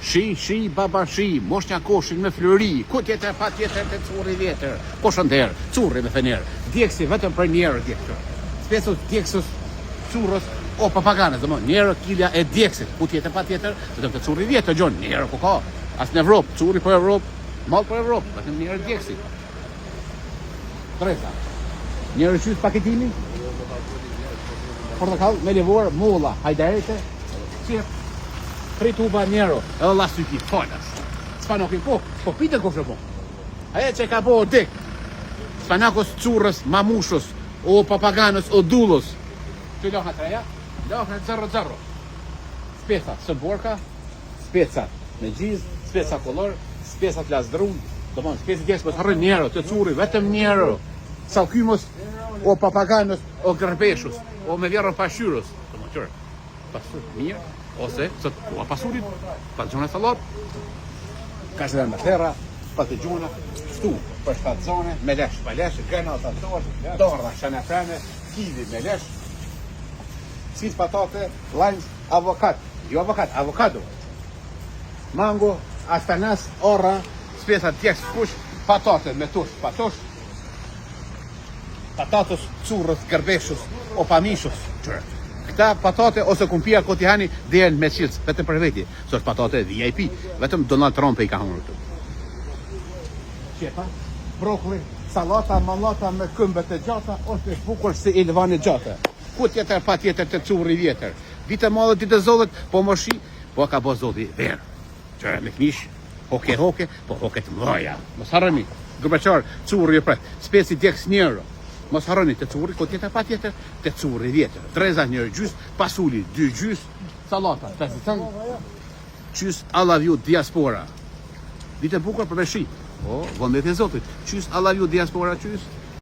Shi, baba shi, moshnja koshin me flori, ku tjetër pa tjetër të curri vjetër, koshënder, curri me fener, djeksi vetëm për njerë djekë. Spesos djeksus currës o papaganës, dhe më, njerë kilja e djeksit, ku tjetër pa tjetër, vetëm të curri vjetër, gjonë, njerë ku ka, as në Evropë, curri për Evropë, malë për Evropë, vetëm njerë djeksi. Tresa, njerë qysë paketimi, portakall, me levor, molla, hajderete, qep, 3 tuba njerë, edhe la syti, falas. Spanokin po pite kofre po. Aje që ka po o dik, spanakos currës, mamushës, o papaganës, o dullos. Që loha treja, loha 0-0. Speca së borka, speca me gjiz, speca kolor, speca të lasdrun, do mon, speca tjesë për të rrë njerë, të curri, vetëm njerë. Salkymos, o papaganës, o gërbeshus, o me vjerën pashyrës. Do mon, qërë, pasur, mirë. Ose, sot kua pasurit, pa të gjona salat, ka që dhe në terra, pa të gjona, shtu, për 7 zone, me lesh, pa lesh, gëna të ator, dorra, shanafrene, kivi me lesh, cis patate, lajns, avokado, mango, astanas, orra, spesa tjeks kush, patate me tush, patatos, currës, gërbeshus, o pamishus, qërë. Këta patate ose kumpia kotihani dhe me qilës, vetëm për veti, së është patate VIP, vetëm Donald Trump e i ka hënër të. Qepa, brokoli, salata, malata me këmbët e gjata, ose bukur se Elvani gjata. Ku tjetër pa tjetër të curri vjetër. Ditë madhe, ditë zollët, po moshi, po ka bo zolli verë. Qërë me knish, hoke, po hoke të mdoja. Mos harëmi, gërbeqar, curri e pret, spesi djeks njërë. Mos harroni të curri, ko tjetër pa tjetër, të curri vjetër. Treza njërë gjys, pasuli, 2 gjys, salata, 5 qys I love you diaspora. Dite bukur për me shi. O, vëndet e zotit. Qys I love you diaspora, qys.